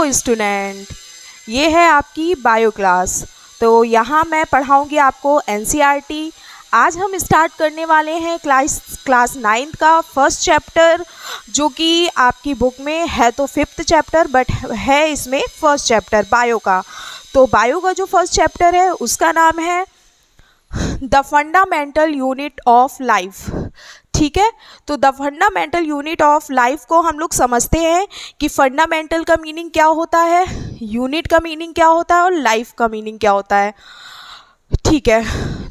Hello student, ये है आपकी बायो क्लास। तो यहाँ मैं पढ़ाऊँगी आपको एनसीईआरटी। आज हम स्टार्ट करने वाले हैं क्लास 9th का फर्स्ट चैप्टर, जो कि आपकी बुक में है तो 5th चैप्टर, बट है इसमें फर्स्ट चैप्टर बायो का। तो बायो का जो फर्स्ट चैप्टर है उसका नाम है the fundamental unit of life. ठीक है, तो the fundamental unit of life को हम लोग समझते हैं कि फंडामेंटल का मीनिंग क्या होता है, यूनिट का मीनिंग क्या होता है और लाइफ का मीनिंग क्या होता है। ठीक है,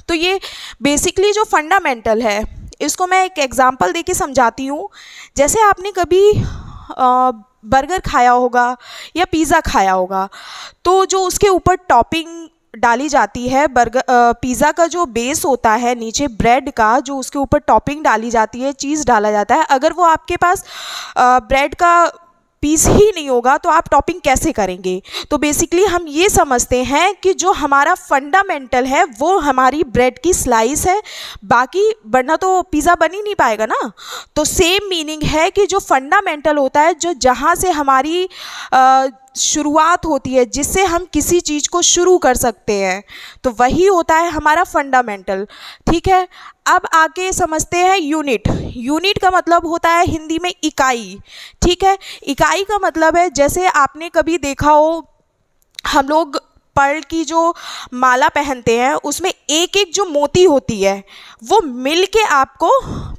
तो ये बेसिकली जो फंडामेंटल है इसको मैं एक एग्जांपल देके समझाती हूँ। जैसे आपने कभी बर्गर खाया होगा या पिज़्ज़ा खाया होगा, तो जो उसके ऊपर टॉपिंग डाली जाती है, बर्गर पिज़्ज़ा का जो बेस होता है नीचे ब्रेड का, जो उसके ऊपर टॉपिंग डाली जाती है, चीज़ डाला जाता है, अगर वो आपके पास ब्रेड का पीस ही नहीं होगा तो आप टॉपिंग कैसे करेंगे। तो बेसिकली हम ये समझते हैं कि जो हमारा फंडामेंटल है वो हमारी ब्रेड की स्लाइस है, बाकी वरना तो पिज़्ज़ा बन ही नहीं पाएगा ना। तो सेम मीनिंग है कि जो फंडामेंटल होता है, जो जहाँ से हमारी शुरुआत होती है, जिससे हम किसी चीज़ को शुरू कर सकते हैं, तो वही होता है हमारा फंडामेंटल। ठीक है, अब आके समझते हैं यूनिट। यूनिट का मतलब होता है हिंदी में इकाई। ठीक है, इकाई का मतलब है, जैसे आपने कभी देखा हो हम लोग पर्ल की जो माला पहनते हैं उसमें एक एक जो मोती होती है वो मिल के आपको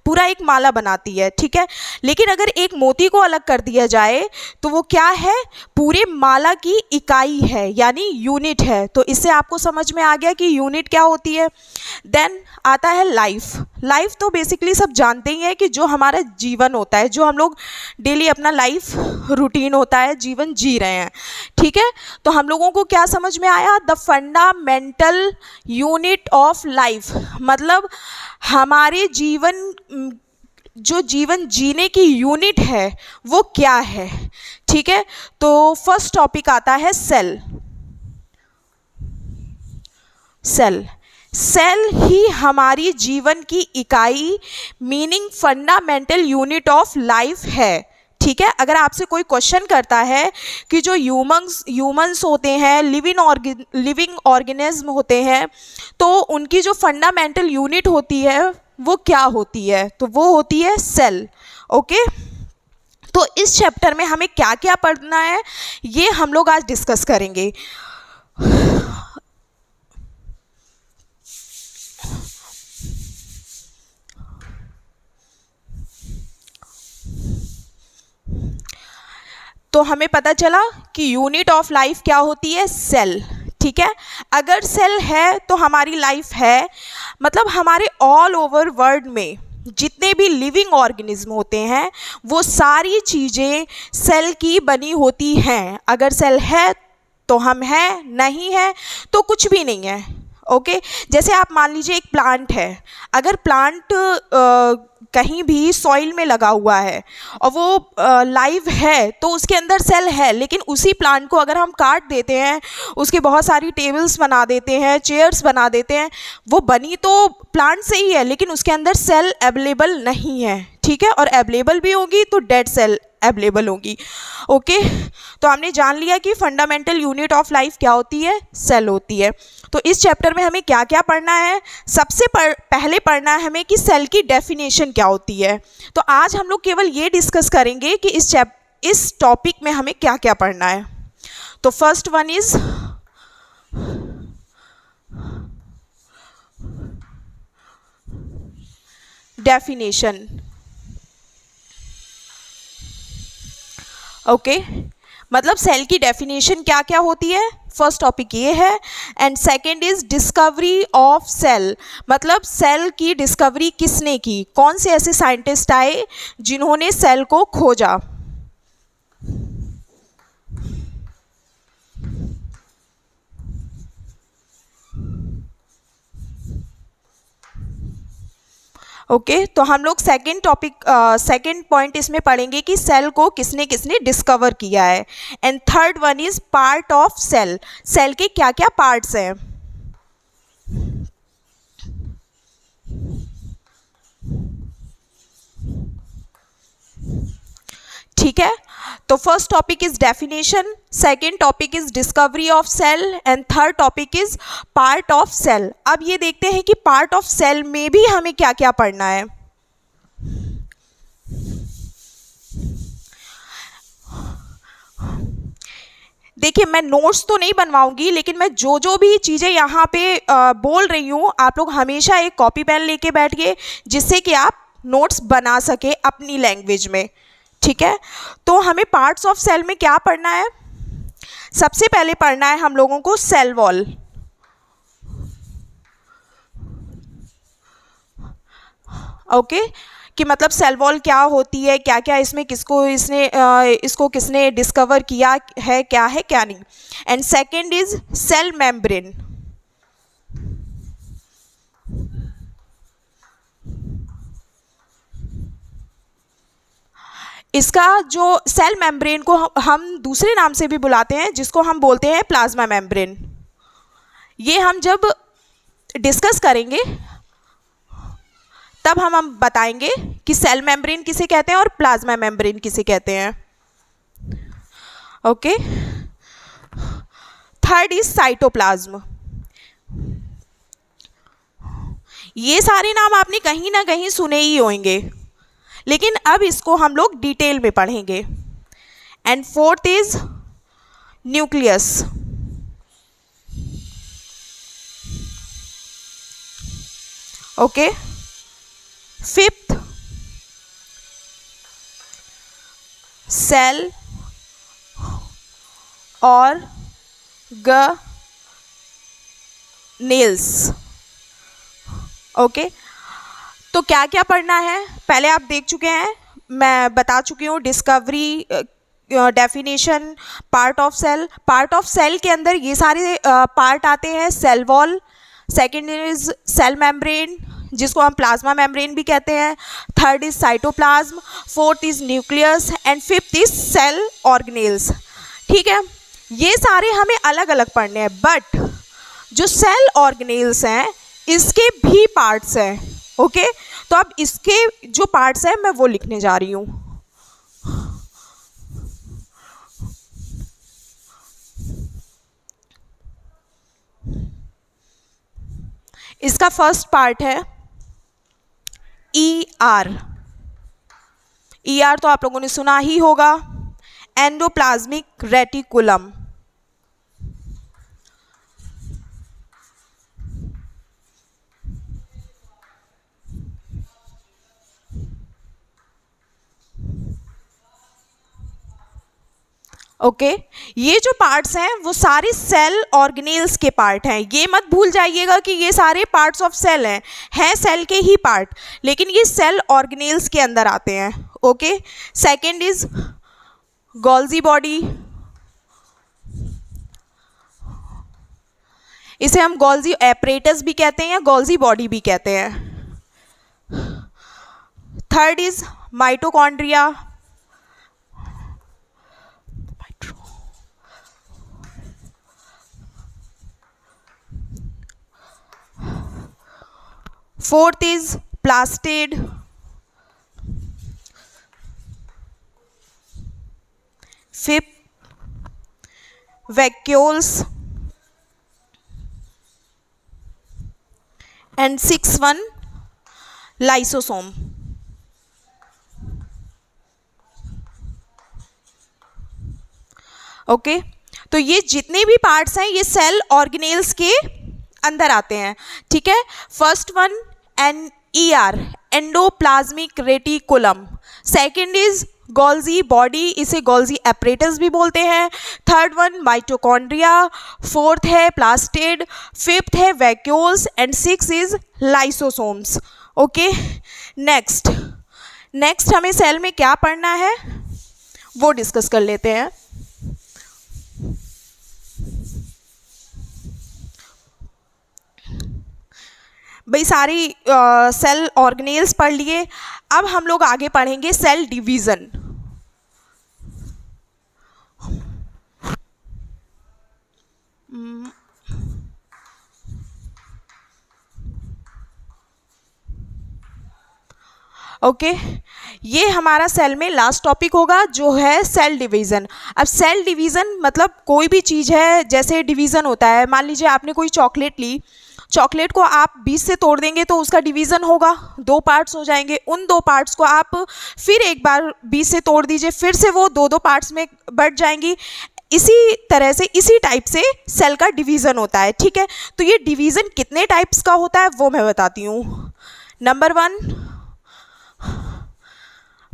पूरा एक माला बनाती है। ठीक है, लेकिन अगर एक मोती को अलग कर दिया जाए तो वो क्या है, पूरे माला की इकाई है, यानी यूनिट है। तो इससे आपको समझ में आ गया कि यूनिट क्या होती है। देन आता है लाइफ। लाइफ तो बेसिकली सब जानते ही हैं कि जो हमारा जीवन होता है, जो हम लोग डेली अपना लाइफ रूटीन होता है, जीवन जी रहे हैं। ठीक है, तो हम लोगों को क्या समझ में आया, the fundamental unit of life, मतलब हमारे जीवन, जो जीवन जीने की यूनिट है वो क्या है। ठीक है, तो फर्स्ट टॉपिक आता है सेल। सेल सेल ही हमारी जीवन की इकाई, meaning fundamental unit of life है। ठीक है, अगर आपसे कोई क्वेश्चन करता है कि जो ह्यूमंस होते हैं, लिविंग ऑर्गेनिज्म होते हैं, तो उनकी जो फंडामेंटल यूनिट होती है वो क्या होती है, तो वो होती है सेल। ओके, तो इस चैप्टर में हमें क्या क्या पढ़ना है ये हम लोग आज डिस्कस करेंगे। तो हमें पता चला कि यूनिट ऑफ लाइफ क्या होती है, सेल। ठीक है, अगर सेल है तो हमारी लाइफ है, मतलब हमारे ऑल ओवर वर्ल्ड में जितने भी लिविंग ऑर्गेनिज्म होते हैं वो सारी चीज़ें सेल की बनी होती हैं। अगर सेल है तो हम हैं, नहीं है तो कुछ भी नहीं है। ओके, जैसे आप मान लीजिए एक प्लांट है, अगर प्लांट कहीं भी सॉइल में लगा हुआ है और वो लाइव है तो उसके अंदर सेल है, लेकिन उसी प्लांट को अगर हम काट देते हैं, उसके बहुत सारी टेबल्स बना देते हैं, चेयर्स बना देते हैं, वो बनी तो प्लांट से ही है लेकिन उसके अंदर सेल अवेलेबल नहीं है। ठीक है, और अवेलेबल भी होगी तो डेड सेल अवेलेबल होगी। ओके, तो हमने जान लिया कि फंडामेंटल यूनिट ऑफ लाइफ क्या होती है, सेल होती है। तो इस चैप्टर में हमें क्या क्या पढ़ना है, सबसे पहले पढ़ना है हमें कि सेल की डेफिनेशन क्या होती है। तो आज हम लोग केवल ये डिस्कस करेंगे कि इस टॉपिक में हमें क्या क्या पढ़ना है। तो first one is definition. Okay, मतलब सेल की डेफिनेशन क्या क्या होती है, फर्स्ट टॉपिक ये है। And second is discovery of cell, मतलब सेल की डिस्कवरी किसने की, कौन से ऐसे साइंटिस्ट आए जिन्होंने सेल को खोजा। ओके, तो हम लोग सेकंड पॉइंट इसमें पढ़ेंगे कि सेल को किसने किसने डिस्कवर किया है। And third one is part of cell, cell के क्या क्या पार्ट्स हैं। ठीक है, तो first topic is definition, second topic is discovery of cell and third topic is part of cell. अब ये देखते हैं कि पार्ट ऑफ सेल में भी हमें क्या क्या पढ़ना है। देखिए, मैं नोट्स तो नहीं बनवाऊंगी, लेकिन मैं जो जो भी चीज़ें यहाँ पे बोल रही हूँ, आप लोग हमेशा एक कॉपी पेन लेके बैठिए, जिससे कि आप नोट्स बना सके अपनी लैंग्वेज में। ठीक है, तो हमें पार्ट्स ऑफ सेल में क्या पढ़ना है? सबसे पहले पढ़ना है हम लोगों को सेल वॉल। ओके, कि मतलब सेल वॉल क्या होती है, क्या क्या इसमें इसको किसने डिस्कवर किया है, क्या है क्या नहीं। And second is cell membrane. इसका जो सेल मेम्ब्रेन को हम दूसरे नाम से भी बुलाते हैं, जिसको हम बोलते हैं प्लाज्मा मेम्ब्रेन। ये हम जब डिस्कस करेंगे तब हम बताएंगे कि सेल मेम्ब्रेन किसे कहते हैं और प्लाज्मा मेम्ब्रेन किसे कहते हैं। Okay, third is cytoplasm. ये सारे नाम आपने कहीं ना कहीं सुने ही होंगे, लेकिन अब इसको हम लोग डिटेल में पढ़ेंगे। And fourth is nucleus. Okay, fifth cell और नेल्स। ओके, तो क्या क्या पढ़ना है पहले आप देख चुके हैं, मैं बता चुकी हूँ। Discovery, definition, part of cell. Part of cell के अंदर ये सारे पार्ट आते हैं। Cell wall, second is cell membrane, जिसको हम प्लाज्मा मेम्ब्रेन भी कहते हैं। Third is cytoplasm, fourth is nucleus and fifth is cell organelles. ठीक है, ये सारे हमें अलग अलग पढ़ने हैं, बट जो सेल ऑर्गेनेल्स हैं इसके भी पार्ट्स हैं। ओके, तो अब इसके जो पार्ट्स हैं मैं वो लिखने जा रही हूँ। इसका फर्स्ट पार्ट है ER। ER तो आप लोगों ने सुना ही होगा, एंडोप्लाज्मिक रेटिकुलम। ओके, ये जो पार्ट्स हैं वो सारे सेल ऑर्गेनेल्स के पार्ट हैं। ये मत भूल जाइएगा कि ये सारे पार्ट्स ऑफ सेल हैं सेल के ही पार्ट, लेकिन ये सेल ऑर्गेनेल्स के अंदर आते हैं। Okay, second is Golgi body. इसे हम गोल्जी एपरेटस भी कहते हैं या गोल्जी बॉडी भी कहते हैं। Third is mitochondria. Fourth is plastid. Fifth vacuoles and six one lysosome. Okay, तो ये जितने भी पार्ट्स हैं ये सेल ऑर्गेनेल्स के अंदर आते हैं। ठीक है, first one ER, endoplasmic reticulum. Second is Golgi body, इसे गोल्जी एपरेटस भी बोलते हैं। थर्ड वन माइटोकॉन्ड्रिया, फोर्थ है प्लास्टिड, फिफ्थ है vacuoles and six is lysosomes. Okay, next हमें सेल में क्या पढ़ना है वो डिस्कस कर लेते हैं। भाई सारी सेल ऑर्गेनेल्स पढ़ लिए, अब हम लोग आगे पढ़ेंगे सेल डिवीज़न। ओके, ये हमारा सेल में लास्ट टॉपिक होगा जो है सेल डिवीज़न। अब सेल डिवीज़न मतलब कोई भी चीज़ है, जैसे डिवीज़न होता है, मान लीजिए आपने कोई चॉकलेट ली, चॉकलेट को आप 20 से तोड़ देंगे तो उसका डिवीज़न होगा, 2 पार्ट्स हो जाएंगे। उन 2 पार्ट्स को आप फिर एक बार 20 से तोड़ दीजिए, फिर से वो 2-2 पार्ट्स में बट जाएंगी। इसी तरह से, इसी टाइप से सेल का डिवीज़न होता है, ठीक है। तो ये डिवीज़न कितने टाइप्स का होता है वो मैं बताती हूँ। Number 1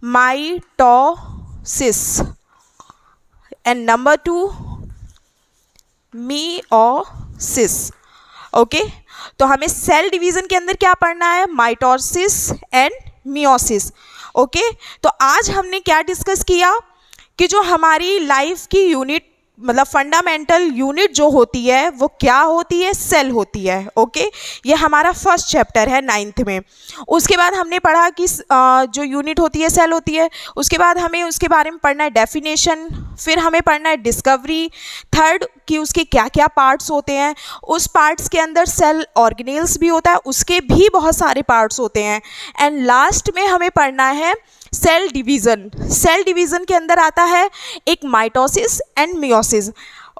mitosis and number 2 meiosis. Okay, तो हमें सेल डिवीज़न के अंदर क्या पढ़ना है, माइटोसिस एंड मियोसिस। ओके, तो आज हमने क्या डिस्कस किया कि जो हमारी लाइफ की यूनिट मतलब फंडामेंटल यूनिट जो होती है वो क्या होती है, सेल होती है। ओके, ये हमारा फर्स्ट चैप्टर है 9th में। उसके बाद हमने पढ़ा कि जो यूनिट होती है सेल होती है। उसके बाद हमें उसके बारे में पढ़ना है डेफिनेशन, फिर हमें पढ़ना है डिस्कवरी, थर्ड कि उसके क्या क्या पार्ट्स होते हैं, उस पार्ट्स के अंदर सेल ऑर्गेनेल्स भी होता है, उसके भी बहुत सारे पार्ट्स होते हैं, एंड लास्ट में हमें पढ़ना है सेल डिवीज़न। सेल डिवीज़न के अंदर आता है एक mitosis and meiosis.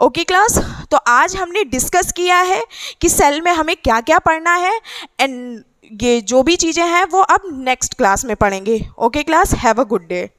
Okay class, तो आज हमने डिस्कस किया है कि सेल में हमें क्या क्या पढ़ना है, एंड ये जो भी चीज़ें हैं वो अब नेक्स्ट क्लास में पढ़ेंगे। Okay class, have a good day.